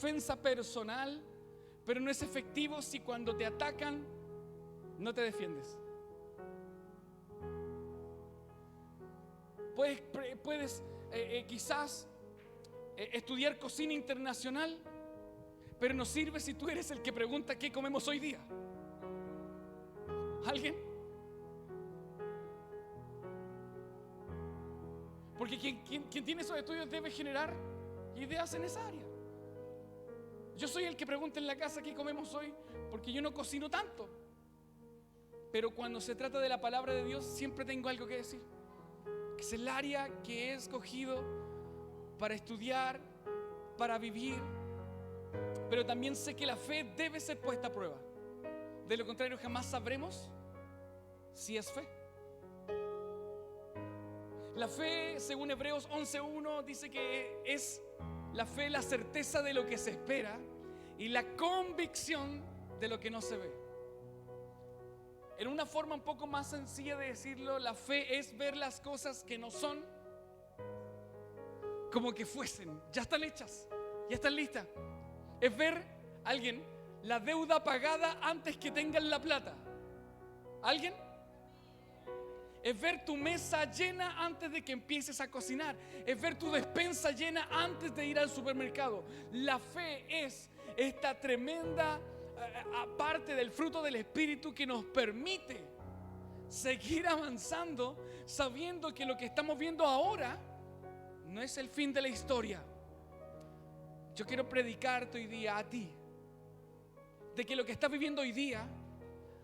defensa personal, pero no es efectivo si cuando te atacan no te defiendes. Puedes quizás estudiar cocina internacional, pero no sirve si tú eres el que pregunta qué comemos hoy día. ¿Alguien? Porque quien tiene esos estudios debe generar ideas en esa área. Yo soy el que pregunta en la casa qué comemos hoy, porque yo no cocino tanto. Pero cuando se trata de la palabra de Dios, siempre tengo algo que decir. Que es el área que he escogido para estudiar, para vivir. Pero también sé que la fe debe ser puesta a prueba. De lo contrario, jamás sabremos si es fe. La fe, según Hebreos 11:1, dice que es la fe, la certeza de lo que se espera y la convicción de lo que no se ve. En una forma un poco más sencilla de decirlo, la fe es ver las cosas que no son como que fuesen. Ya están hechas, ya están listas. Es ver, alguien, la deuda pagada antes que tengan la plata. ¿Alguien? Es ver tu mesa llena antes de que empieces a cocinar. Es ver tu despensa llena antes de ir al supermercado. La fe es esta tremenda parte del fruto del Espíritu que nos permite seguir avanzando, sabiendo que lo que estamos viendo ahora no es el fin de la historia. Yo quiero predicarte hoy día a ti de que lo que estás viviendo hoy día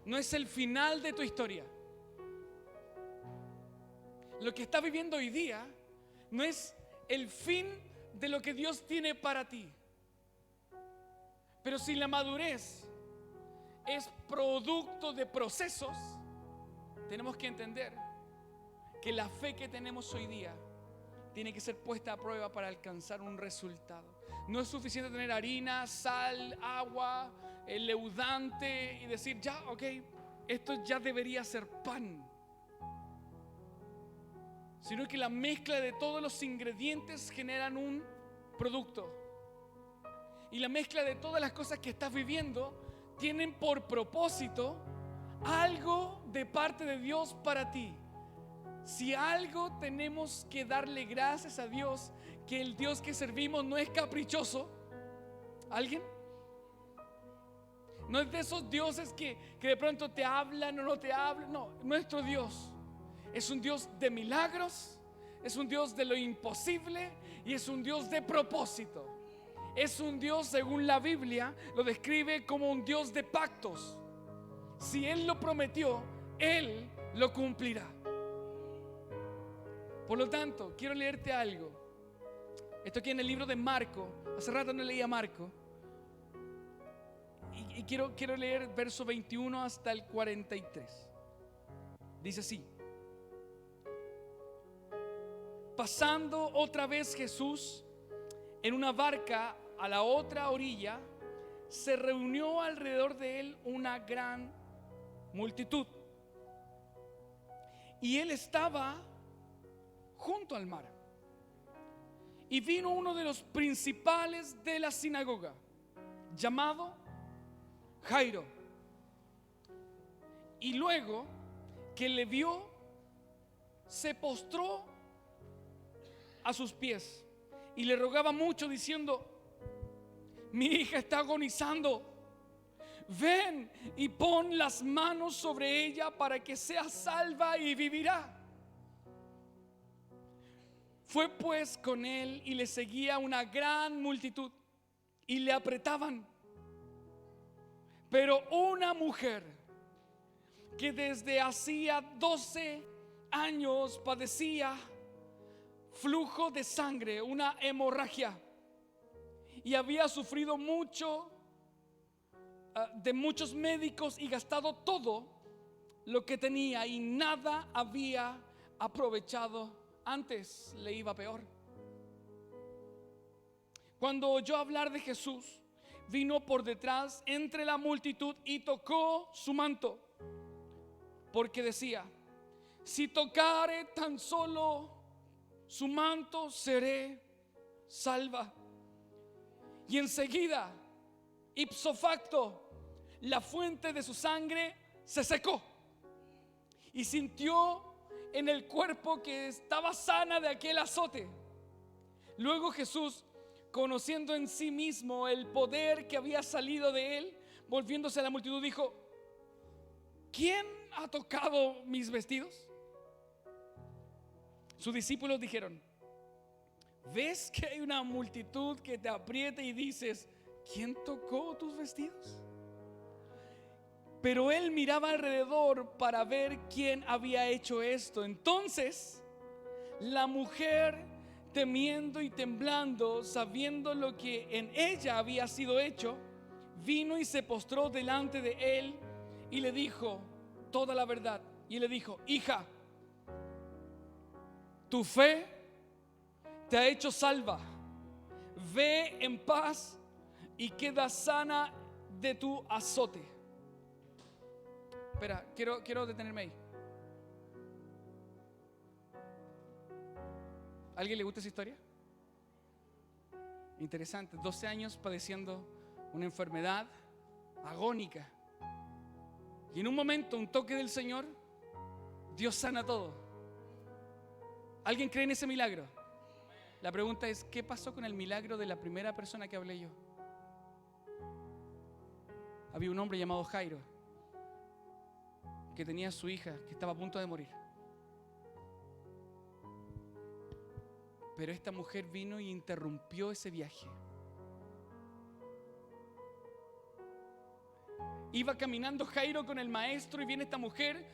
no es el final de tu historia. Lo que estás viviendo hoy día no es el fin de lo que Dios tiene para ti. Pero si la madurez es producto de procesos, tenemos que entender que la fe que tenemos hoy día tiene que ser puesta a prueba para alcanzar un resultado. No es suficiente tener harina, sal, agua, leudante y decir ya, ok, esto ya debería ser pan. Sino que la mezcla de todos los ingredientes generan un producto. Y la mezcla de todas las cosas que estás viviendo tienen por propósito algo de parte de Dios para ti. Si algo tenemos que darle gracias a Dios, que el Dios que servimos no es caprichoso. ¿Alguien? No es de esos dioses que de pronto te hablan o no te hablan. No, nuestro Dios es un Dios de milagros, es un Dios de lo imposible y es un Dios de propósito. Es un Dios, según la Biblia, lo describe como un Dios de pactos. Si Él lo prometió, Él lo cumplirá. Por lo tanto, quiero leerte algo. Esto aquí en el libro de Marco. Hace rato no leía Marco. Y quiero leer verso 21 hasta el 43. Dice así: pasando otra vez Jesús en una barca a la otra orilla, se reunió alrededor de él una gran multitud. Y él estaba junto al mar. Y vino uno de los principales de la sinagoga, llamado Jairo. Y luego que le vio, se postró a sus pies y le rogaba mucho, diciendo: mi hija está agonizando, ven y pon las manos sobre ella para que sea salva y vivirá. Fue pues con él y le seguía una gran multitud y le apretaban. Pero una mujer que desde hacía 12 años padecía flujo de sangre, una hemorragia, y había sufrido mucho de muchos médicos y gastado todo lo que tenía y nada había aprovechado, antes le iba peor. Cuando oyó hablar de Jesús, vino por detrás entre la multitud y tocó su manto, porque decía: si tocare tan solo su manto, seré salva. Y enseguida, ipso facto, la fuente de su sangre se secó. Y sintió en el cuerpo que estaba sana de aquel azote. Luego Jesús, conociendo en sí mismo el poder que había salido de él, volviéndose a la multitud, dijo: ¿quién ha tocado mis vestidos? Sus discípulos dijeron: ¿ves que hay una multitud que te aprieta y dices: ¿quién tocó tus vestidos? Pero él miraba alrededor para ver quién había hecho esto. Entonces la mujer, temiendo y temblando, sabiendo lo que en ella había sido hecho, vino y se postró delante de él y le dijo toda la verdad. Y él le dijo: hija, tu fe te ha hecho salva. Ve en paz y queda sana de tu azote. Espera, quiero detenerme ahí. ¿A alguien le gusta esa historia? Interesante. 12 años padeciendo una enfermedad agónica. Y en un momento, un toque del Señor, Dios sana todo. ¿Alguien cree en ese milagro? La pregunta es: ¿qué pasó con el milagro de la primera persona que hablé yo? Había un hombre llamado Jairo, que tenía a su hija que estaba a punto de morir. Pero esta mujer vino y interrumpió ese viaje. Iba caminando Jairo con el maestro y viene esta mujer,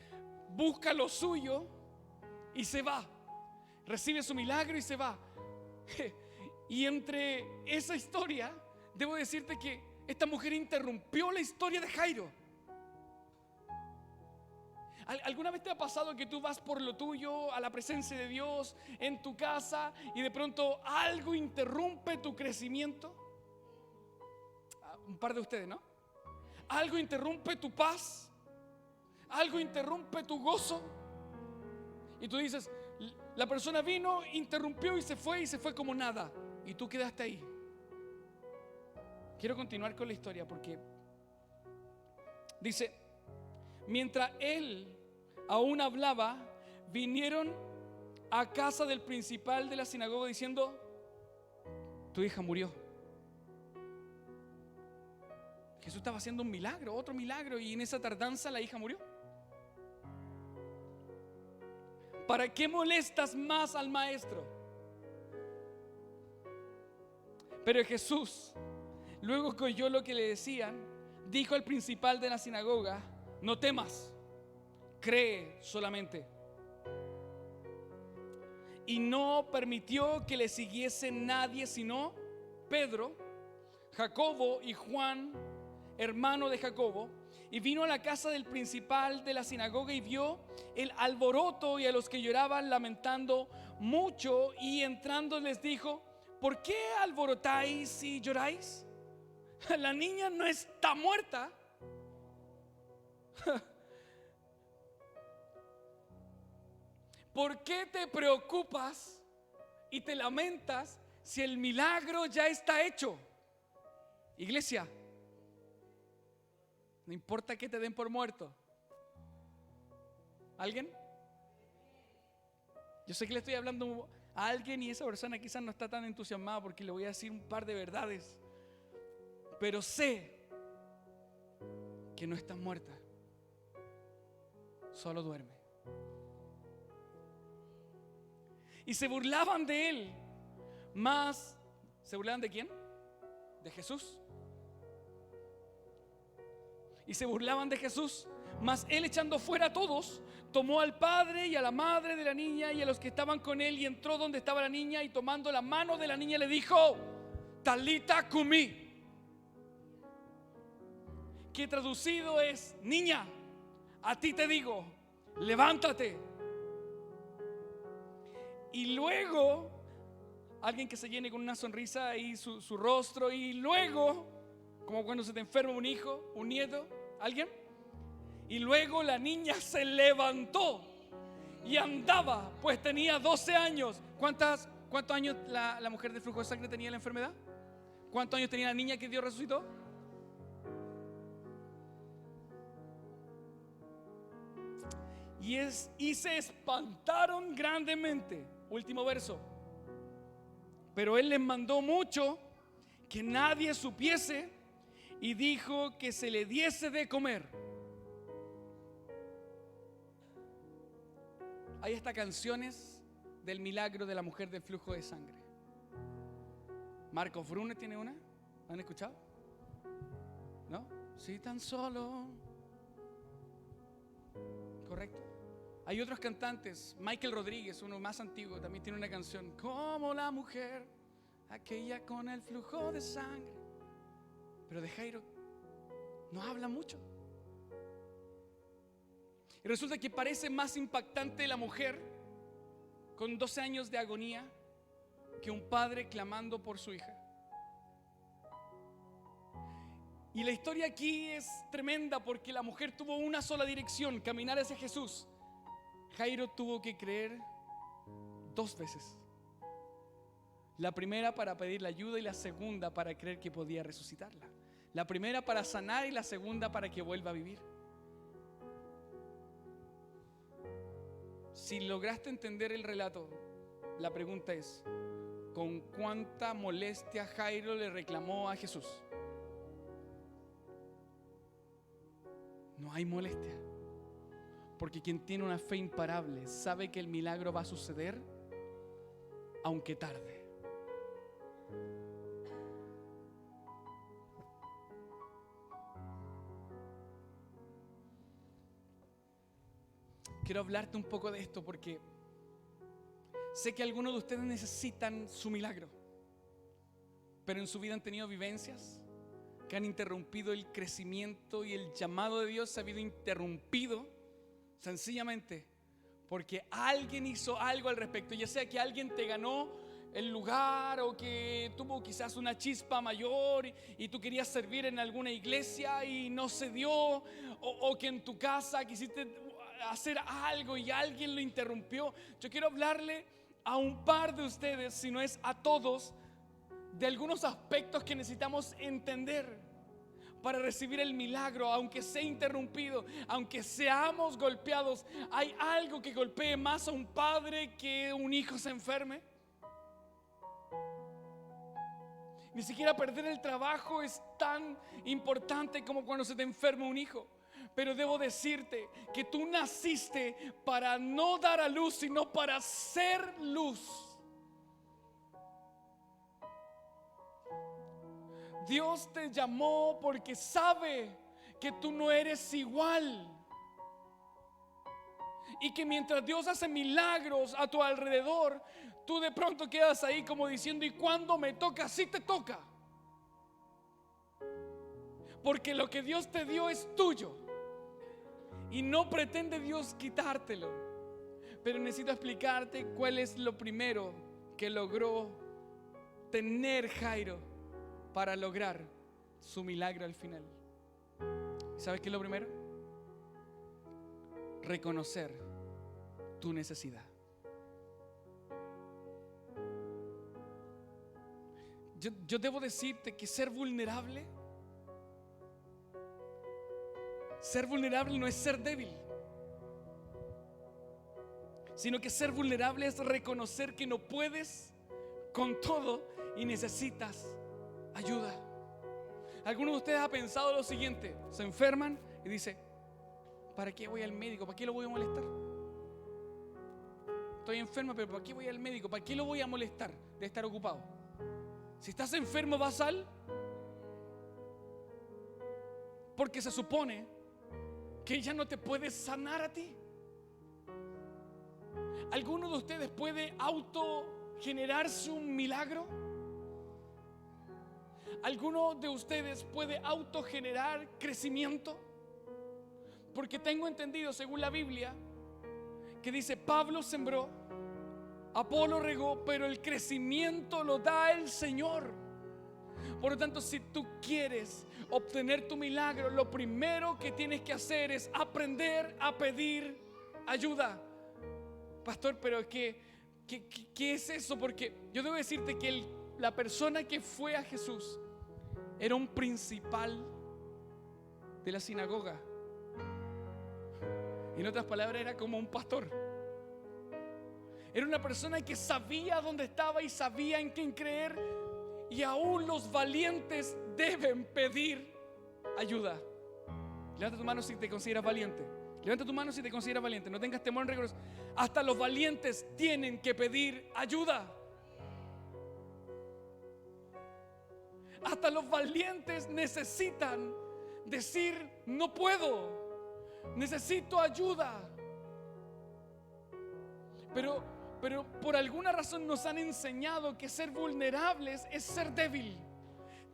busca lo suyo y se va. Recibe su milagro y se va. Y entre esa historia, debo decirte que esta mujer interrumpió la historia de Jairo. ¿Alguna vez te ha pasado que tú vas por lo tuyo, a la presencia de Dios, en tu casa, y de pronto algo interrumpe tu crecimiento? Un par de ustedes, ¿no? Algo interrumpe tu paz, algo interrumpe tu gozo, y tú dices: la persona vino, interrumpió y se fue como nada, y tú quedaste ahí. Quiero continuar con la historia porque dice: mientras él aún hablaba, vinieron a casa del principal de la sinagoga diciendo: tu hija murió. Jesús estaba haciendo un milagro, otro milagro, y en esa tardanza la hija murió. ¿Para qué molestas más al maestro? Pero Jesús, luego que oyó lo que le decían, dijo al principal de la sinagoga: no temas, cree solamente. Y no permitió que le siguiese nadie sino Pedro, Jacobo y Juan, hermano de Jacobo. Y vino a la casa del principal de la sinagoga y vio el alboroto y a los que lloraban lamentando mucho, y entrando les dijo: ¿por qué alborotáis y lloráis? La niña no está muerta. ¿Por qué te preocupas y te lamentas si el milagro ya está hecho? Iglesia, no importa que te den por muerto. ¿Alguien? Yo sé que le estoy hablando a alguien y esa persona quizás no está tan entusiasmada porque le voy a decir un par de verdades, pero sé que no estás muerta, solo duerme. Y se burlaban de él, mas ¿se burlaban de quién? De Jesús. Y se burlaban de Jesús, mas él, echando fuera a todos, tomó al padre y a la madre de la niña y a los que estaban con él, y entró donde estaba la niña, y tomando la mano de la niña le dijo: Talita cumi, que traducido es: niña, a ti te digo, levántate. Y luego, alguien que se llene con una sonrisa ahí su rostro, y luego, como cuando se te enferma un hijo, un nieto, ¿alguien? Y luego la niña se levantó y andaba, pues tenía 12 años. ¿Cuántos años la mujer de flujo de sangre tenía la enfermedad? ¿Cuántos años tenía la niña que Dios resucitó? Y se espantaron grandemente. Último verso. Pero él les mandó mucho que nadie supiese y dijo que se le diese de comer. Hay hasta canciones del milagro de la mujer del flujo de sangre. Marcos Brune tiene una. ¿Han escuchado? ¿No? Si tan solo. Correcto. Hay otros cantantes. Michael Rodríguez, uno más antiguo, también tiene una canción. Como la mujer, aquella con el flujo de sangre. Pero de Jairo no habla mucho. Y resulta que parece más impactante la mujer con 12 años de agonía que un padre clamando por su hija. Y la historia aquí es tremenda porque la mujer tuvo una sola dirección: caminar hacia Jesús. Jairo tuvo que creer 2 veces. La primera para pedirle ayuda y la segunda para creer que podía resucitarla. La primera para sanar y la segunda para que vuelva a vivir. Si lograste entender el relato, la pregunta es: ¿con cuánta molestia Jairo le reclamó a Jesús? No hay molestia, porque quien tiene una fe imparable sabe que el milagro va a suceder aunque tarde. Quiero hablarte un poco de esto porque sé que algunos de ustedes necesitan su milagro, pero en su vida han tenido vivencias que han interrumpido el crecimiento, y el llamado de Dios se ha habido interrumpido sencillamente porque alguien hizo algo al respecto. Ya sea que alguien te ganó el lugar, o que tuvo quizás una chispa mayor y tú querías servir en alguna iglesia y no se dio, o que en tu casa quisiste hacer algo y alguien lo interrumpió. Yo quiero hablarle a un par de ustedes, si no es a todos, de algunos aspectos que necesitamos entender para recibir el milagro, aunque sea interrumpido, aunque seamos golpeados. ¿Hay algo que golpee más a un padre que un hijo se enferme? Ni siquiera perder el trabajo es tan importante como cuando se te enferma un hijo. Pero debo decirte que tú naciste para no dar a luz, sino para ser luz. Dios te llamó porque sabe que tú no eres igual, y que mientras Dios hace milagros a tu alrededor, tú de pronto quedas ahí como diciendo: ¿y cuándo me toca? Sí te toca, porque lo que Dios te dio es tuyo y no pretende Dios quitártelo. Pero necesito explicarte cuál es lo primero que logró tener Jairo para lograr su milagro al final. ¿Sabes qué es lo primero? Reconocer tu necesidad. Yo debo decirte que ser vulnerable no es ser débil, sino que ser vulnerable es reconocer que no puedes con todo y necesitas ayuda. Algunos de ustedes han pensado lo siguiente: se enferman y dice: ¿para qué voy al médico? ¿Para qué lo voy a molestar? Estoy enferma, pero ¿para qué voy al médico? ¿Para qué lo voy a molestar? De estar ocupado. Si estás enfermo, vas porque se supone que ella no te puede sanar a ti. ¿Alguno de ustedes puede autogenerarse un milagro? ¿Alguno de ustedes puede autogenerar crecimiento? Porque tengo entendido, según la Biblia, que dice: Pablo sembró, Apolo regó, pero el crecimiento lo da el Señor. Por lo tanto, si tú quieres obtener tu milagro, lo primero que tienes que hacer es aprender a pedir ayuda. Pastor, pero ¿qué es eso? Porque yo debo decirte que la persona que fue a Jesús era un principal de la sinagoga. En otras palabras, era como un pastor. Era una persona que sabía dónde estaba y sabía en quién creer. Y aún los valientes deben pedir ayuda. Levanta tu mano si te consideras valiente. Levanta tu mano si te consideras valiente. No tengas temor en reconocer. Hasta los valientes tienen que pedir ayuda. Hasta los valientes necesitan decir: no puedo, necesito ayuda. Pero por alguna razón nos han enseñado que ser vulnerables es ser débil.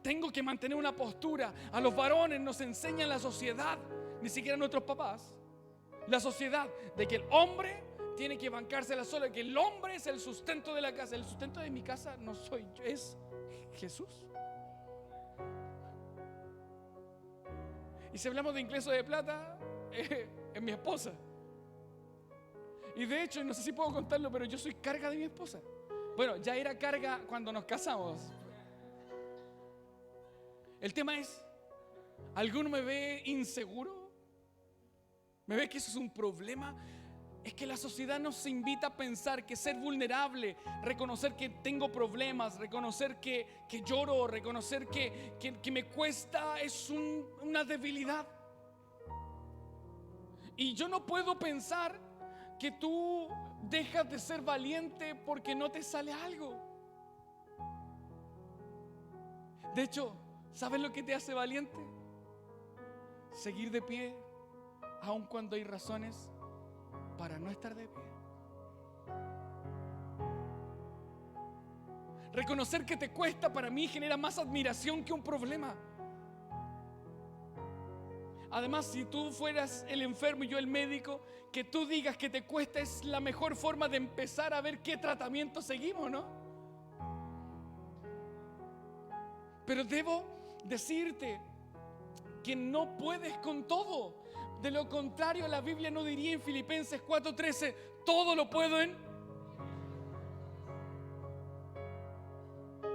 Tengo que mantener una postura. A los varones nos enseña la sociedad, ni siquiera nuestros papás, la sociedad, de que el hombre tiene que bancársela solo, que el hombre es el sustento de la casa. El sustento de mi casa no soy yo, es Jesús. Y si hablamos de ingreso de plata, es mi esposa. Y de hecho, no sé si puedo contarlo, pero yo soy carga de mi esposa. Bueno, ya era carga cuando nos casamos. El tema es, ¿alguno me ve inseguro? ¿Me ve que eso es un problema? Es que la sociedad nos invita a pensar que ser vulnerable, reconocer que tengo problemas, reconocer que lloro, reconocer que me cuesta, es una debilidad. Y yo no puedo pensar que tú dejas de ser valiente porque no te sale algo. De hecho, ¿sabes lo que te hace valiente? Seguir de pie, aun cuando hay razones para no estar de pie. Reconocer que te cuesta, para mí genera más admiración que un problema. Además, si tú fueras el enfermo y yo el médico, que tú digas que te cuesta es la mejor forma de empezar a ver qué tratamiento seguimos, ¿no? Pero debo decirte que no puedes con todo. De lo contrario, la Biblia no diría en Filipenses 4:13: todo lo puedo en...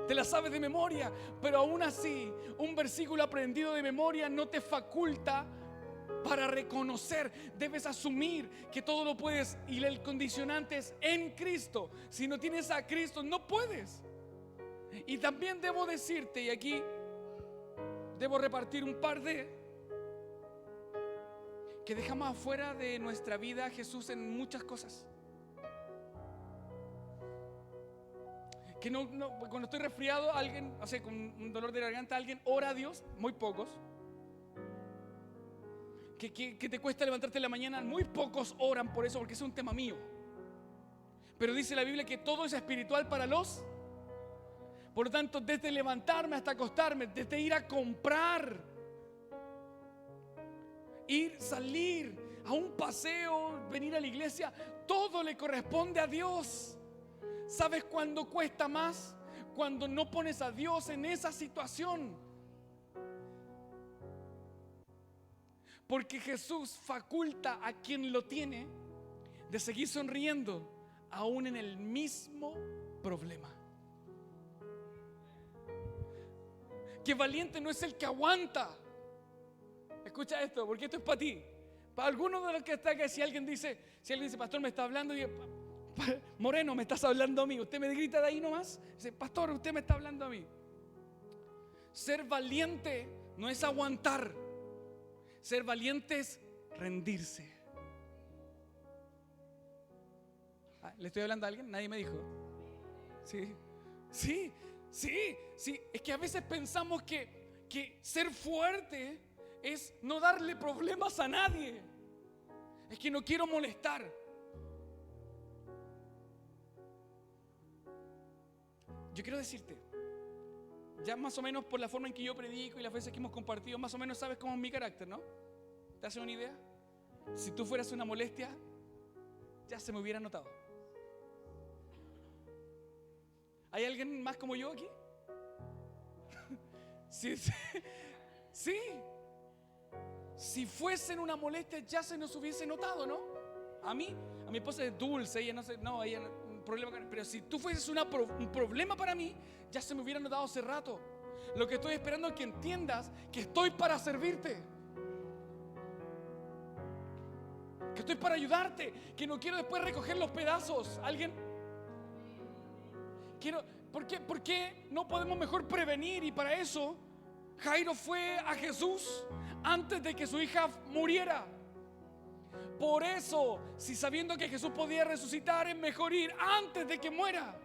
Te la sabes de memoria, pero aún así, un versículo aprendido de memoria no te faculta para reconocer. Debes asumir que todo lo puedes, y el condicionante es en Cristo. Si no tienes a Cristo, no puedes. Y también debo decirte, y aquí debo repartir un par de, que dejamos afuera de nuestra vida a Jesús en muchas cosas. Que cuando estoy resfriado, alguien, o sea, con un dolor de garganta, alguien ora a Dios, muy pocos. Que te cuesta levantarte en la mañana, muy pocos oran por eso, porque es un tema mío. Pero dice la Biblia que todo es espiritual para los... Por lo tanto, desde levantarme hasta acostarme, desde ir a comprar, salir a un paseo, venir a la iglesia, todo le corresponde a Dios. ¿Sabes cuándo cuesta más? Cuando no pones a Dios en esa situación. Porque Jesús faculta a quien lo tiene de seguir sonriendo aún en el mismo problema. Que valiente no es el que aguanta. Escucha esto, porque esto es para ti. Para algunos de los que están acá, si alguien dice, pastor, me está hablando, y Moreno, me estás hablando a mí. Usted me grita de ahí nomás. Dice, pastor, usted me está hablando a mí. Ser valiente no es aguantar. Ser valiente es rendirse. ¿Le estoy hablando a alguien? Nadie me dijo. Sí. Es que a veces pensamos que ser fuerte es no darle problemas a nadie. Es que no quiero molestar. Yo quiero decirte, ya más o menos por la forma en que yo predico y las veces que hemos compartido, más o menos sabes cómo es mi carácter, ¿no? ¿Te haces una idea? Si tú fueras una molestia, ya se me hubiera notado. ¿Hay alguien más como yo aquí? Sí. Si fuesen una molestia, ya se nos hubiese notado, ¿no? A mi esposa es dulce, ella problema, pero si tú fueses un problema para mí, ya se me hubiera notado hace rato. Lo que estoy esperando es que entiendas que estoy para servirte, que estoy para ayudarte, que no quiero después recoger los pedazos. ¿Alguien? ¿Por qué no podemos mejor prevenir? Y para eso Jairo fue a Jesús antes de que su hija muriera. Por eso, si sabiendo que Jesús podía resucitar, es mejor ir antes de que muera.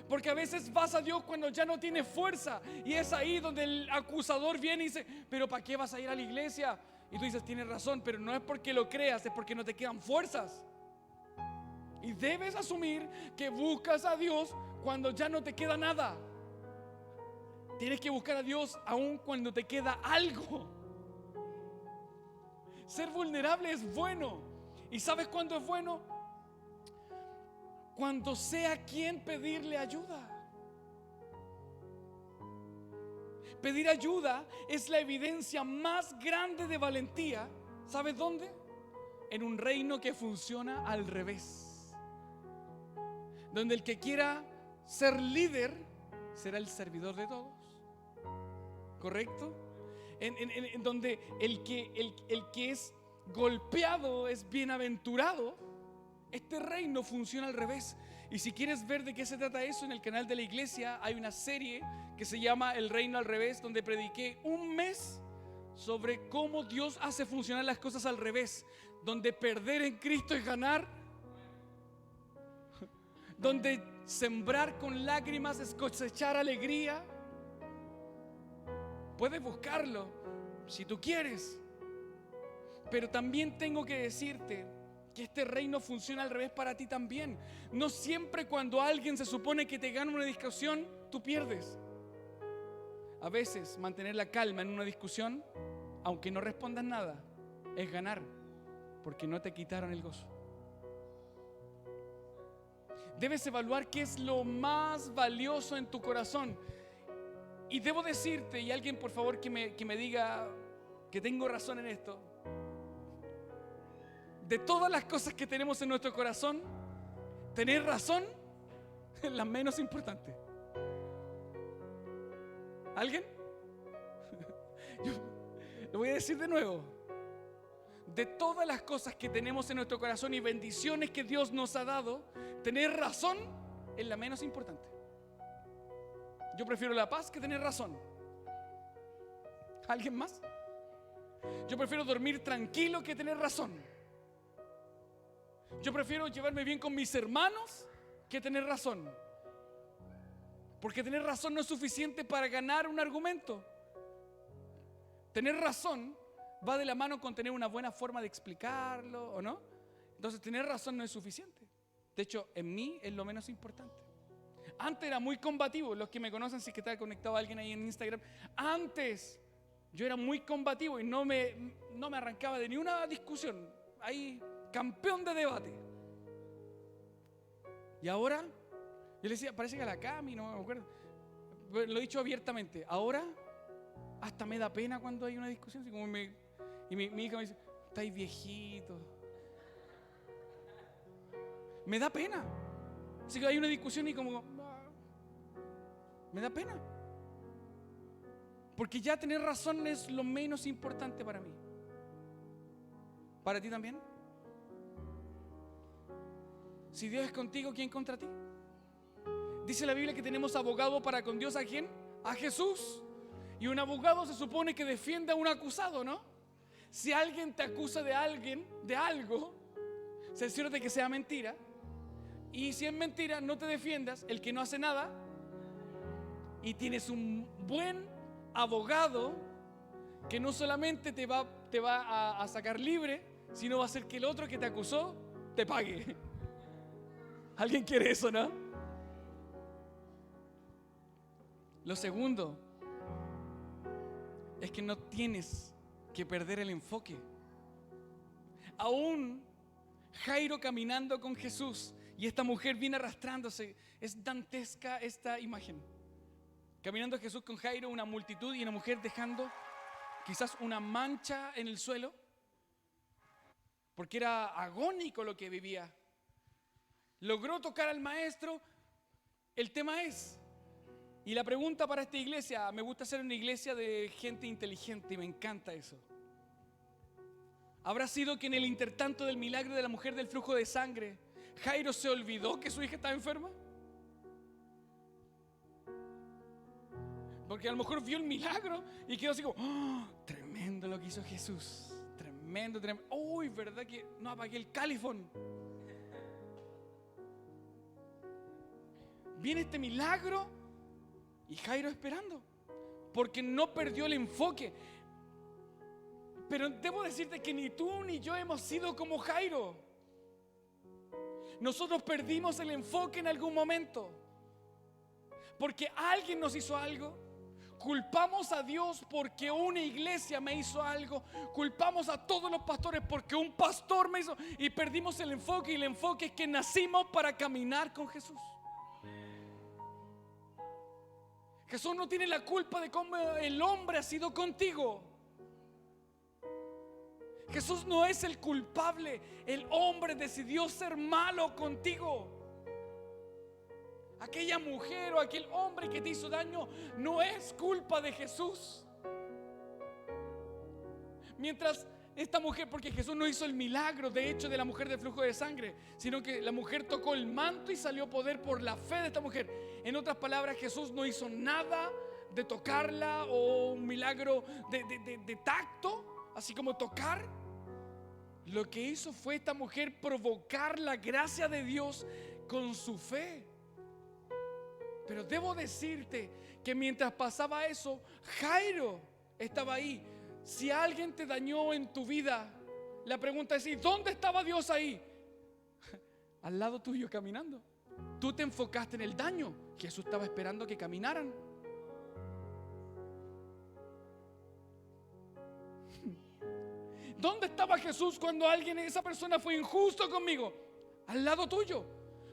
Porque a veces vas a Dios cuando ya no tienes fuerza, y es ahí donde el acusador viene y dice: pero ¿para qué vas a ir a la iglesia? Y tú dices: tienes razón, pero no es porque lo creas, es porque no te quedan fuerzas. Y debes asumir que buscas a Dios cuando ya no te queda nada. Tienes que buscar a Dios aún cuando te queda algo. Ser vulnerable es bueno. ¿Y sabes cuándo es bueno? Cuando sé a quién pedirle ayuda. Pedir ayuda es la evidencia más grande de valentía. ¿Sabes dónde? En un reino que funciona al revés, donde el que quiera ser líder será el servidor de todos. ¿Correcto? En donde el que es golpeado es bienaventurado. Este reino funciona al revés. Y si quieres ver de qué se trata eso, en el canal de la iglesia hay una serie que se llama El Reino al Revés, donde prediqué un mes sobre cómo Dios hace funcionar las cosas al revés, donde perder en Cristo es ganar, donde sembrar con lágrimas es cosechar alegría. Puedes buscarlo si tú quieres, pero también tengo que decirte que este reino funciona al revés para ti también. No siempre cuando alguien se supone que te gana una discusión, tú pierdes. A veces mantener la calma en una discusión, aunque no respondas nada, es ganar, porque no te quitaron el gozo. Debes evaluar qué es lo más valioso en tu corazón. Y debo decirte, y alguien por favor que me diga que tengo razón en esto: de todas las cosas que tenemos en nuestro corazón, tener razón es la menos importante. ¿Alguien? Yo lo voy a decir de nuevo. De todas las cosas que tenemos en nuestro corazón y bendiciones que Dios nos ha dado, tener razón es la menos importante. Yo prefiero la paz que tener razón. ¿Alguien más? Yo prefiero dormir tranquilo que tener razón. Yo prefiero llevarme bien con mis hermanos que tener razón. Porque tener razón no es suficiente para ganar un argumento. Tener razón va de la mano con tener una buena forma de explicarlo, ¿o no? Entonces tener razón no es suficiente. De hecho, en mí es lo menos importante. Antes era muy combativo. Los que me conocen, si es que está conectado a alguien ahí en Instagram, antes yo era muy combativo y no me arrancaba de ni una discusión. Ahí, campeón de debate. Y ahora, yo le decía, parece que a la Cami, no me acuerdo, lo he dicho abiertamente. Ahora hasta me da pena cuando hay una discusión, así como mi hija me dice: estáis viejito. Me da pena. Así que hay una discusión y como me da pena. Porque ya tener razón es lo menos importante para mí. ¿Para ti también? Si Dios es contigo, ¿quién contra ti? Dice la Biblia que tenemos abogado para con Dios. ¿A quién? A Jesús. Y un abogado se supone que defiende a un acusado, ¿no? Si alguien te acusa de alguien, de algo, se asegura de que sea mentira. Y si es mentira, no te defiendas. El que no hace nada. Y tienes un buen abogado que no solamente te va a sacar libre, sino va a hacer que el otro que te acusó te pague. ¿Alguien quiere eso, no? Lo segundo es que no tienes que perder el enfoque. Aún Jairo caminando con Jesús y esta mujer viene arrastrándose. Es dantesca esta imagen. Caminando Jesús con Jairo, una multitud y una mujer dejando quizás una mancha en el suelo, porque era agónico lo que vivía. Logró tocar al maestro. El tema es, Y la pregunta para esta iglesia, me gusta ser una iglesia de gente inteligente y me encanta eso. ¿Habrá sido que en el intertanto del milagro de la mujer del flujo de sangre, Jairo se olvidó que su hija estaba enferma? Porque a lo mejor vio el milagro y quedó así como, ¡oh, tremendo lo que hizo Jesús! Tremendo, tremendo. ¡Uy, verdad que no apagué el califón! Viene este milagro y Jairo esperando, porque no perdió el enfoque. Pero debo decirte que ni tú ni yo hemos sido como Jairo. Nosotros perdimos el enfoque en algún momento, porque alguien nos hizo algo. Culpamos a Dios porque una iglesia me hizo algo. Culpamos a todos los pastores porque un pastor me hizo. Y perdimos el enfoque. Y el enfoque es que nacimos para caminar con Jesús. Jesús no tiene la culpa de cómo el hombre ha sido contigo. Jesús no es el culpable. El hombre decidió ser malo contigo. Aquella mujer o aquel hombre que te hizo daño no es culpa de Jesús. Mientras esta mujer, porque Jesús no hizo el milagro de hecho de la mujer del flujo de sangre, sino que la mujer tocó el manto y salió poder por la fe de esta mujer. En otras palabras, Jesús no hizo nada de tocarla o un milagro de tacto, así como tocar. Lo que hizo fue esta mujer provocar la gracia de Dios con su fe. Pero debo decirte que mientras pasaba eso, Jairo estaba ahí. Si alguien te dañó en tu vida, la pregunta es: ¿y dónde estaba Dios ahí? Al lado tuyo caminando. Tú te enfocaste en el daño. Jesús estaba esperando que caminaran. ¿Dónde estaba Jesús cuando esa persona fue injusto conmigo? Al lado tuyo.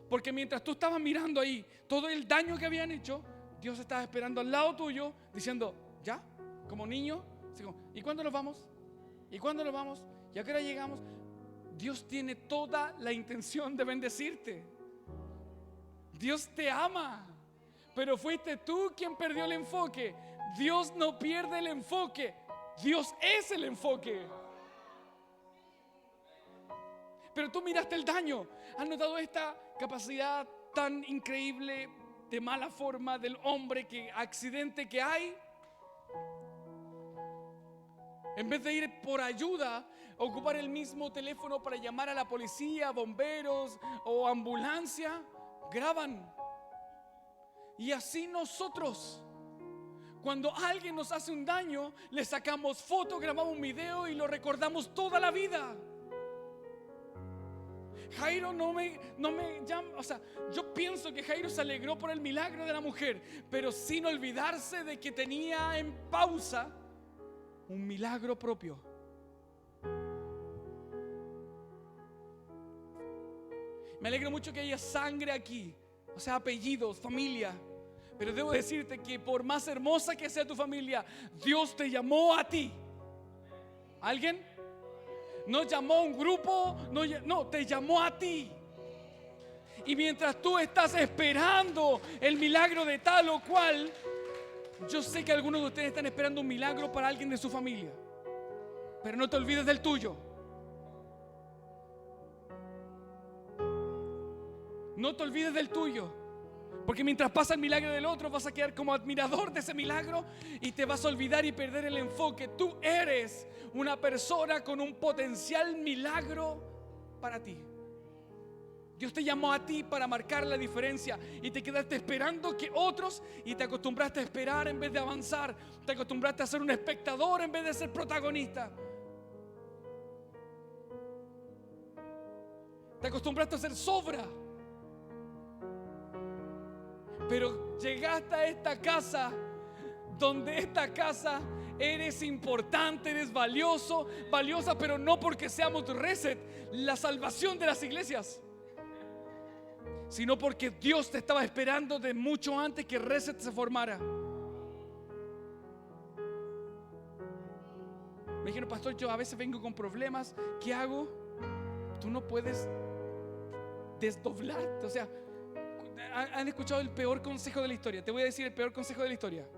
Porque mientras tú estabas mirando ahí todo el daño que habían hecho, Dios estaba esperando al lado tuyo diciendo: ¿ya? Como niño, así como, ¿y cuándo nos vamos? ¿Y cuándo nos vamos? ¿Y a qué hora llegamos? Dios tiene toda la intención de bendecirte. Dios te ama, pero fuiste tú quien perdió el enfoque. Dios no pierde el enfoque, Dios es el enfoque. Pero tú miraste el daño. ¿Has notado esta capacidad tan increíble de mala forma del hombre, que accidente que hay? En vez de ir por ayuda, ocupar el mismo teléfono para llamar a la policía, bomberos o ambulancia, graban. Y así nosotros, cuando alguien nos hace un daño, le sacamos foto, grabamos un video y lo recordamos toda la vida. Jairo no me llama, o sea, yo pienso que Jairo se alegró por el milagro de la mujer, pero sin olvidarse de que tenía en pausa un milagro propio. Me alegro mucho que haya sangre aquí, o sea, apellidos, familia. Pero debo decirte que por más hermosa que sea tu familia, Dios te llamó a ti. ¿Alguien? No llamó a un grupo, no, te llamó a ti. Y mientras tú estás esperando el milagro de tal o cual, yo sé que algunos de ustedes están esperando un milagro para alguien de su familia, pero no te olvides del tuyo. No te olvides del tuyo, porque mientras pasa el milagro del otro, vas a quedar como admirador de ese milagro y te vas a olvidar y perder el enfoque. Tú eres una persona con un potencial milagro para ti. Dios te llamó a ti para marcar la diferencia y te quedaste esperando que otros, y te acostumbraste a esperar en vez de avanzar. Te acostumbraste a ser un espectador en vez de ser protagonista. Te acostumbraste a ser sobra. Pero llegaste a esta casa, donde esta casa eres importante, eres valioso, valiosa, pero no porque seamos Reset, la salvación de las iglesias, sino porque Dios te estaba esperando de mucho antes que Reset se formara. Me dijeron: pastor, yo a veces vengo con problemas, ¿qué hago? Tú no puedes desdoblarte, o sea, ¿Han escuchado el peor consejo de la historia? Te voy a decir el peor consejo de la historia.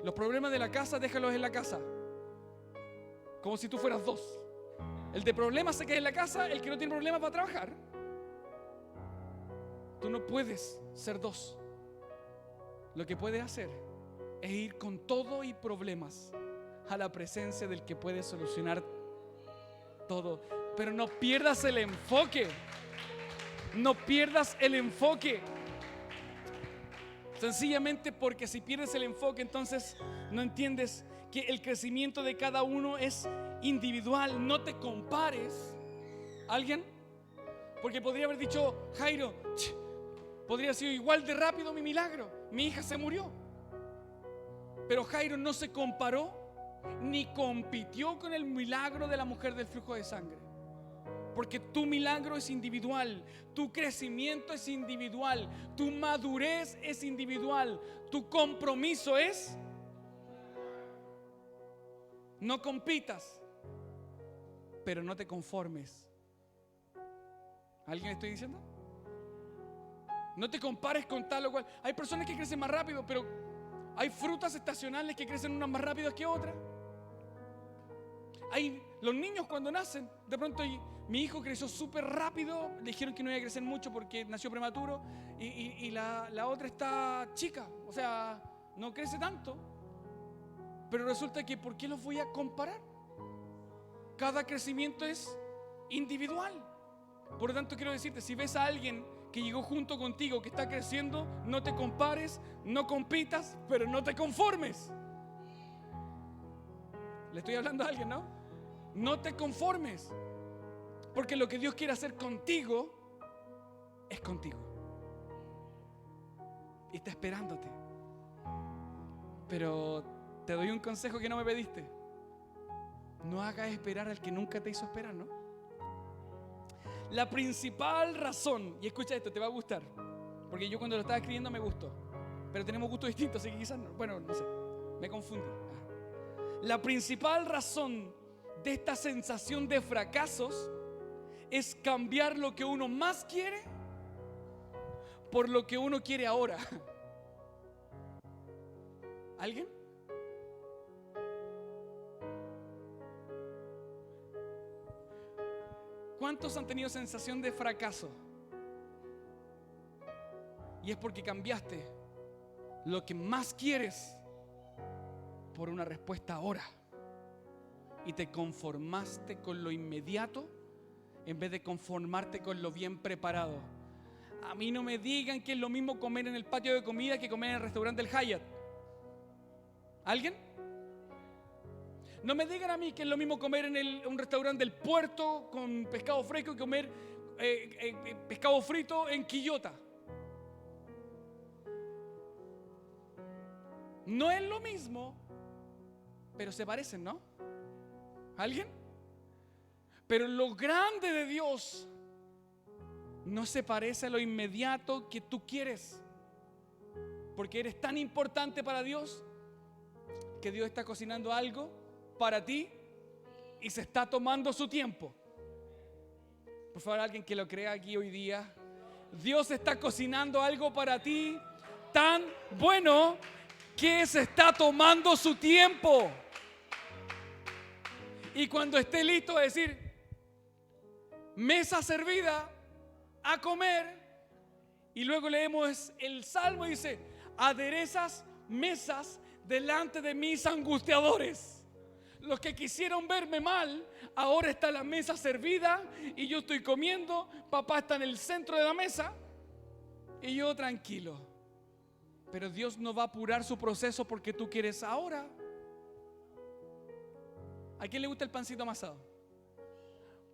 Los problemas de la casa, déjalos en la casa. Como si tú fueras dos. El de problemas se queda en la casa, el que no tiene problemas va a trabajar. Tú no puedes ser dos. Lo que puedes hacer es ir con todo y problemas a la presencia del que puede solucionar todo. Pero no pierdas el enfoque. No pierdas el enfoque. Sencillamente porque si pierdes el enfoque, entonces no entiendes que el crecimiento de cada uno es individual. No te compares. ¿Alguien? Porque podría haber dicho Jairo, podría haber sido igual de rápido mi milagro. Mi hija se murió. Pero Jairo no se comparó ni compitió con el milagro de la mujer del flujo de sangre. Porque tu milagro es individual, tu crecimiento es individual, tu madurez es individual, tu compromiso es. No compitas, pero no te conformes. ¿Alguien estoy diciendo? No te compares con tal o cual. Hay personas que crecen más rápido, pero hay frutas estacionales que crecen unas más rápidas que otras. Hay los niños cuando nacen, de pronto mi hijo creció súper rápido, le dijeron que no iba a crecer mucho porque nació prematuro y la otra está chica, o sea, no crece tanto. Pero resulta que ¿por qué los voy a comparar? Cada crecimiento es individual. Por lo tanto quiero decirte, si ves a alguien que llegó junto contigo, que está creciendo, no te compares, no compitas, pero no te conformes. Le estoy hablando a alguien, ¿no? No te conformes, porque lo que Dios quiere hacer contigo es contigo y está esperándote. Pero te doy un consejo que no me pediste: no hagas esperar al que nunca te hizo esperar, ¿no? La principal razón, y escucha esto, te va a gustar, porque yo cuando lo estaba escribiendo me gustó, pero tenemos gustos distintos, así que quizás no, bueno, no sé, me confundí. La principal razón de esta sensación de fracasos es cambiar lo que uno más quiere por lo que uno quiere ahora. ¿Alguien? ¿Cuántos han tenido sensación de fracaso? Y es porque cambiaste lo que más quieres por una respuesta ahora. Y te conformaste con lo inmediato en vez de conformarte con lo bien preparado. A mí no me digan que es lo mismo comer en el patio de comida que comer en el restaurante del Hyatt. ¿Alguien? No me digan a mí que es lo mismo comer en un restaurante del puerto con pescado fresco que comer pescado frito en Quillota. No es lo mismo, pero se parecen, ¿no? ¿Alguien? Pero lo grande de Dios no se parece a lo inmediato que tú quieres, porque eres tan importante para Dios que Dios está cocinando algo para ti y se está tomando su tiempo. Por favor, alguien que lo crea aquí hoy día. Dios está cocinando algo para ti tan bueno que se está tomando su tiempo. Y cuando esté listo a decir, mesa servida, a comer, y luego leemos el Salmo y dice, aderezas mesas delante de mis angustiadores. Los que quisieron verme mal, ahora está la mesa servida y yo estoy comiendo, papá está en el centro de la mesa y yo tranquilo. Pero Dios no va a apurar su proceso porque tú quieres ahora. ¿A quién le gusta el pancito amasado?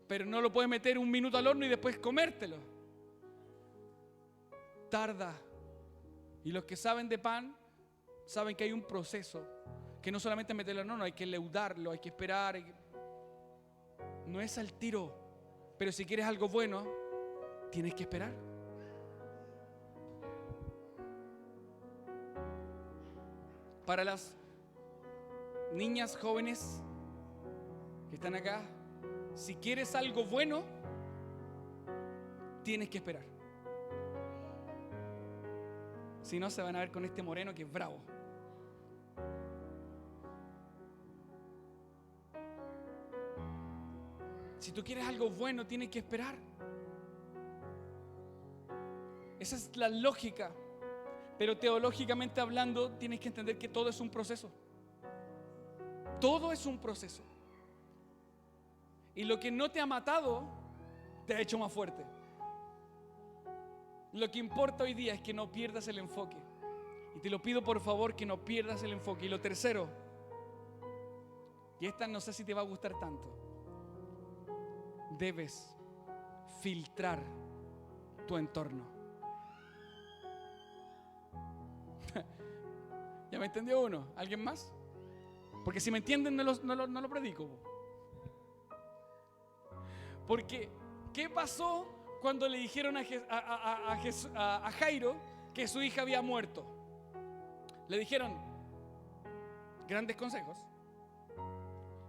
Pero no lo puedes meter un minuto al horno y después comértelo. Tarda. Y los que saben de pan saben que hay un proceso, que no solamente meterlo al horno, hay que leudarlo, hay que esperar. No es al tiro. Pero si quieres algo bueno, tienes que esperar. Para las niñas jóvenes que están acá, si quieres algo bueno, tienes que esperar. Si no, se van a ver con este moreno que es bravo. Si tú quieres algo bueno, tienes que esperar. Esa es la lógica. Pero teológicamente hablando, tienes que entender que todo es un proceso. Todo es un proceso. Y lo que no te ha matado, te ha hecho más fuerte. Lo que importa hoy día es que no pierdas el enfoque. Y te lo pido por favor, que no pierdas el enfoque. Y lo tercero, y esta no sé si te va a gustar tanto, debes filtrar tu entorno. ¿Ya me entendió uno? ¿Alguien más? Porque si me entienden no lo predico. Porque ¿qué pasó cuando le dijeron a Jairo que su hija había muerto? Le dijeron grandes consejos.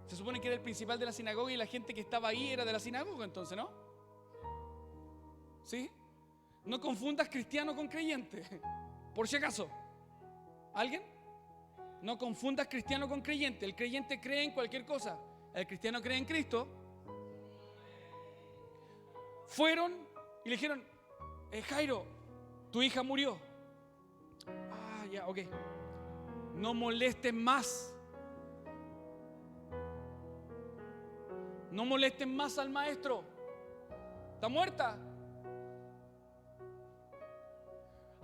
Se supone que era el principal de la sinagoga y la gente que estaba ahí era de la sinagoga, entonces, ¿no? ¿Sí? No confundas cristiano con creyente, por si acaso. ¿Alguien? No confundas cristiano con creyente. El creyente cree en cualquier cosa. El cristiano cree en Cristo. Fueron y le dijeron: Jairo, tu hija murió. Ah, ya, ok. No molestes más. No molesten más al maestro. Está muerta.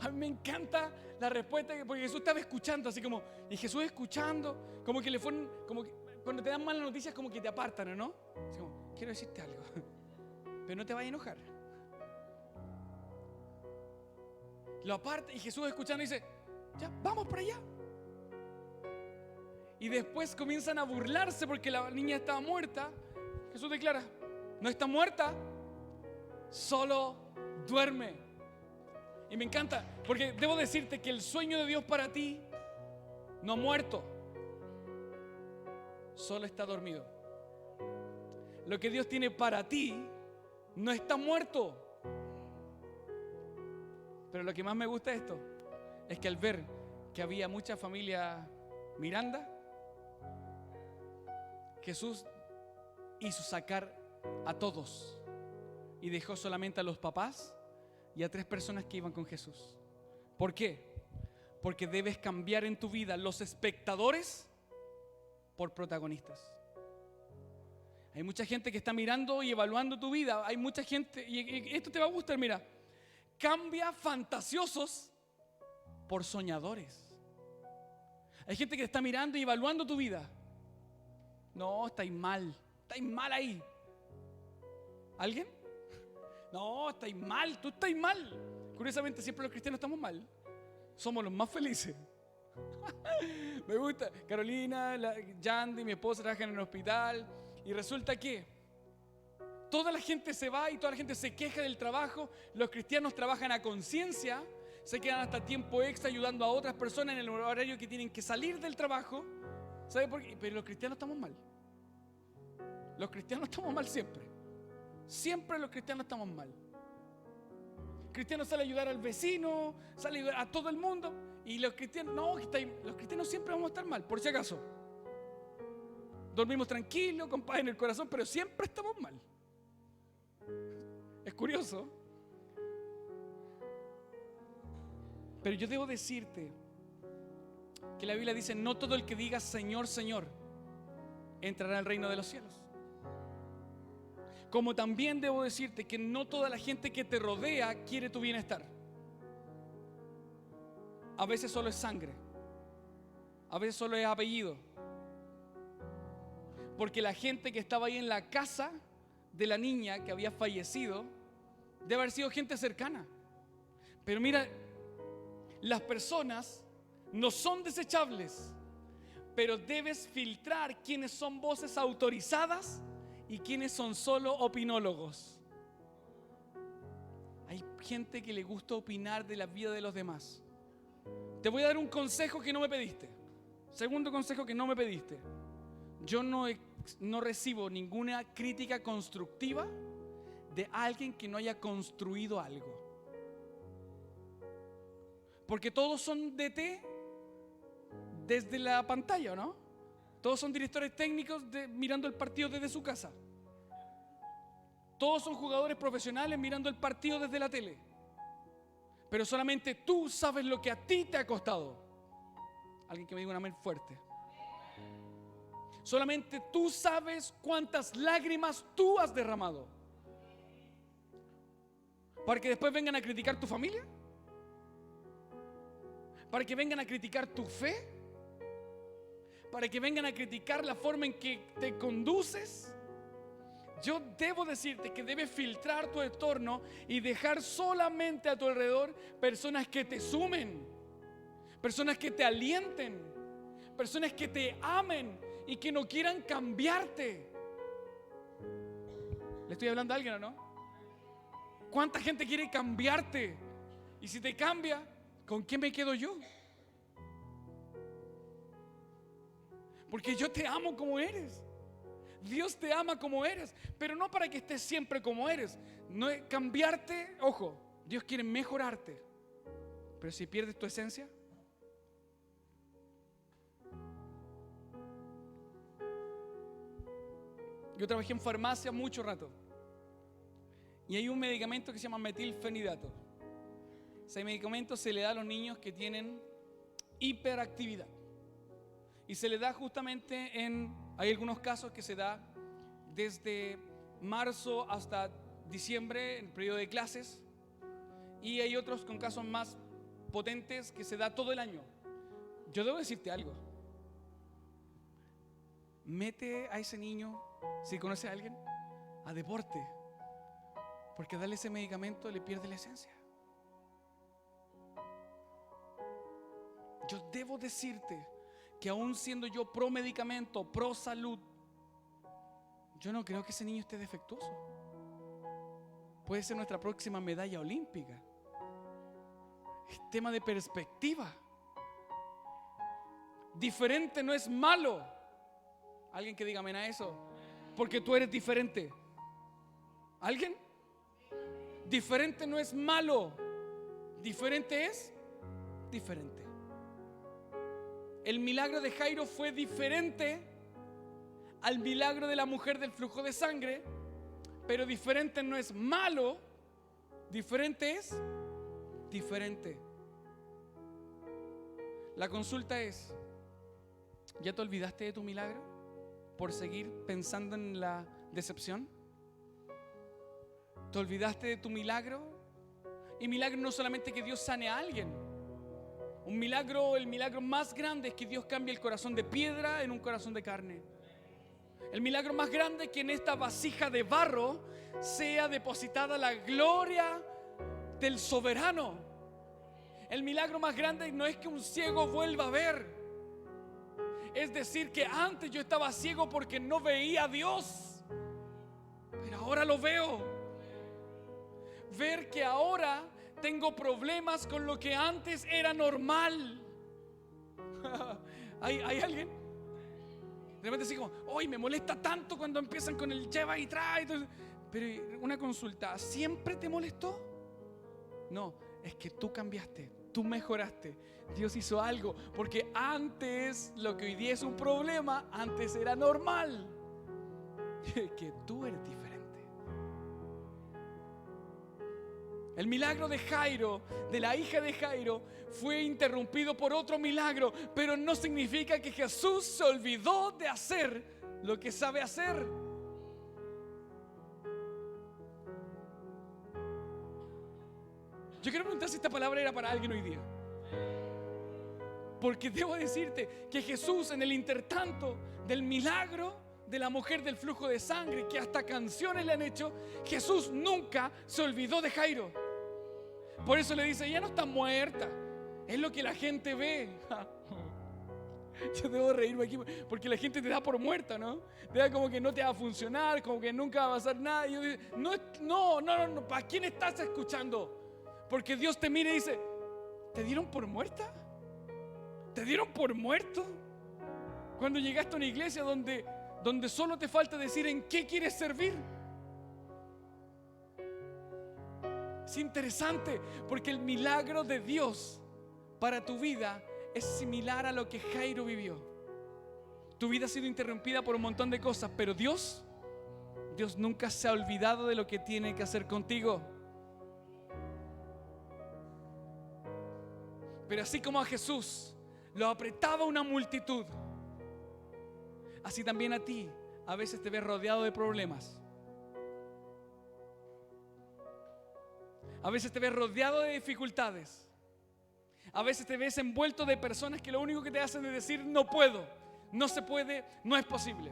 A mí me encanta la respuesta, porque Jesús estaba escuchando, así como, y Jesús escuchando, como que le fueron, como que cuando te dan malas noticias, como que te apartan, ¿no? Así como, quiero decirte algo, pero no te vayas a enojar. Lo aparta y Jesús escuchando dice: ya, vamos para allá. Y después comienzan a burlarse porque la niña estaba muerta. Jesús declara: no está muerta, solo duerme. Y me encanta, porque debo decirte que el sueño de Dios para ti no ha muerto, solo está dormido. Lo que Dios tiene para ti no está muerto. Pero lo que más me gusta de esto es que al ver que había mucha familia Miranda, Jesús hizo sacar a todos y dejó solamente a los papás y a 3 personas que iban con Jesús. ¿Por qué? Porque debes cambiar en tu vida los espectadores por protagonistas. Hay mucha gente que está mirando y evaluando tu vida. Hay mucha gente, y esto te va a gustar, mira. Cambia fantasiosos por soñadores. Hay gente que está mirando y evaluando tu vida. No, estáis mal ahí. ¿Alguien? No, estáis mal, tú estás mal. Curiosamente siempre los cristianos estamos mal. Somos los más felices. Me gusta. Carolina, Yandy, mi esposa trabajan en el hospital. Y resulta que toda la gente se va y toda la gente se queja del trabajo. Los cristianos trabajan a conciencia, se quedan hasta tiempo extra ayudando a otras personas en el horario que tienen que salir del trabajo. ¿Sabe por qué? Pero los cristianos estamos mal. Los cristianos estamos mal siempre. Siempre los cristianos estamos mal. El cristiano sale a ayudar al vecino, sale a ayudar a todo el mundo. Y los cristianos, no, los cristianos siempre vamos a estar mal, por si acaso. Dormimos tranquilos, con paz en el corazón, pero siempre estamos mal. Es curioso. Pero yo debo decirte que la Biblia dice: no todo el que diga Señor, Señor entrará al reino de los cielos. Como también debo decirte que no toda la gente que te rodea quiere tu bienestar. A veces solo es sangre, a veces solo es apellido. Porque la gente que estaba ahí en la casa de la niña que había fallecido debe haber sido gente cercana. Pero mira, las personas no son desechables, pero debes filtrar quiénes son voces autorizadas y quiénes son solo opinólogos. Hay gente que le gusta opinar de la vida de los demás. Te voy a dar un consejo que no me pediste. Segundo consejo que no me pediste. Yo no recibo ninguna crítica constructiva de alguien que no haya construido algo. Porque todos son DT desde la pantalla, ¿no? Todos son directores técnicos mirando el partido desde su casa. Todos son jugadores profesionales mirando el partido desde la tele. Pero solamente tú sabes lo que a ti te ha costado. Alguien que me diga un amén fuerte. Solamente tú sabes cuántas lágrimas tú has derramado. Para que después vengan a criticar tu familia. Para que vengan a criticar tu fe. Para que vengan a criticar la forma en que te conduces. Yo debo decirte que debes filtrar tu entorno y dejar solamente a tu alrededor personas que te sumen, personas que te alienten, personas que te amen y que no quieran cambiarte. ¿Le estoy hablando a alguien o no? ¿Cuánta gente quiere cambiarte? Y si te cambia, ¿con qué me quedo yo? Porque yo te amo como eres. Dios te ama como eres, pero no para que estés siempre como eres. No es cambiarte, ojo, Dios quiere mejorarte. Pero si pierdes tu esencia, yo trabajé en farmacia mucho rato y hay un medicamento que se llama metilfenidato. Ese medicamento se le da a los niños que tienen hiperactividad y se le da justamente hay algunos casos que se da desde marzo hasta diciembre, en el periodo de clases, y hay otros con casos más potentes que se da todo el año. Yo debo decirte algo. Mete a ese niño, si conoce a alguien, a deporte, porque darle ese medicamento le pierde la esencia. Yo debo decirte que aún siendo yo pro medicamento, pro salud, yo no creo que ese niño esté defectuoso. Puede ser nuestra próxima medalla olímpica. Es tema de perspectiva. Diferente no es malo. Alguien que diga amén a eso. Porque tú eres diferente. ¿Alguien? Diferente no es malo. Diferente es diferente. El milagro de Jairo fue diferente al milagro de la mujer del flujo de sangre, pero diferente no es malo, diferente es diferente. La consulta es: ¿ya te olvidaste de tu milagro por seguir pensando en la decepción? ¿Te olvidaste de tu milagro? Y milagro no solamente que Dios sane a alguien. Un milagro, el milagro más grande es que Dios cambie el corazón de piedra en un corazón de carne. El milagro más grande es que en esta vasija de barro sea depositada la gloria del soberano. El milagro más grande no es que un ciego vuelva a ver. Es decir, que antes yo estaba ciego porque no veía a Dios, pero ahora lo veo. Ver que ahora tengo problemas con lo que antes era normal. ¿Hay alguien? De repente así como, hoy me molesta tanto cuando empiezan con el lleva y trae. Pero una consulta, ¿siempre te molestó? No, es que tú cambiaste, tú mejoraste. Dios hizo algo, porque antes lo que hoy día es un problema, antes era normal. Que tú eres diferente. El milagro de Jairo, de la hija de Jairo, fue interrumpido por otro milagro, pero no significa que Jesús se olvidó de hacer lo que sabe hacer. Yo quiero preguntar si esta palabra era para alguien hoy día. Porque debo decirte que Jesús, en el intertanto del milagro de la mujer del flujo de sangre, que hasta canciones le han hecho, Jesús nunca se olvidó de Jairo. Por eso le dice, ya no está muerta, es lo que la gente ve. Yo debo reírme aquí porque la gente te da por muerta, ¿no? Te da como que no te va a funcionar, como que nunca va a pasar nada. Y yo digo, no, ¿para quién estás escuchando? Porque Dios te mira y dice, ¿te dieron por muerta? ¿Te dieron por muerto? Cuando llegaste a una iglesia donde solo te falta decir en qué quieres servir. Es interesante porque el milagro de Dios para tu vida es similar a lo que Jairo vivió. Tu vida ha sido interrumpida por un montón de cosas, pero Dios nunca se ha olvidado de lo que tiene que hacer contigo. Pero así como a Jesús lo apretaba una multitud, así también a ti a veces te ves rodeado de problemas. A veces te ves rodeado de dificultades. A veces te ves envuelto de personas que lo único que te hacen es decir: no puedo, no se puede, no es posible.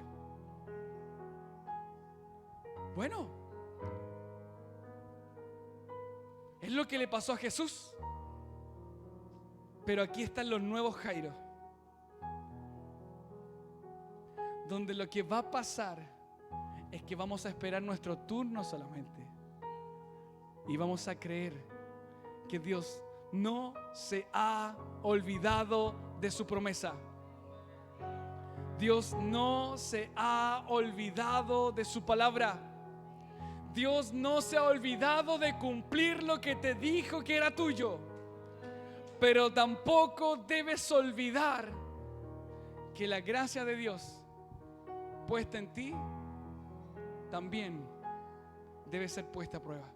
Bueno, es lo que le pasó a Jesús. Pero aquí están los nuevos Jairo, donde lo que va a pasar es que vamos a esperar nuestro turno solamente. Y vamos a creer que Dios no se ha olvidado de su promesa. Dios no se ha olvidado de su palabra. Dios no se ha olvidado de cumplir lo que te dijo que era tuyo. Pero tampoco debes olvidar que la gracia de Dios puesta en ti también debe ser puesta a prueba.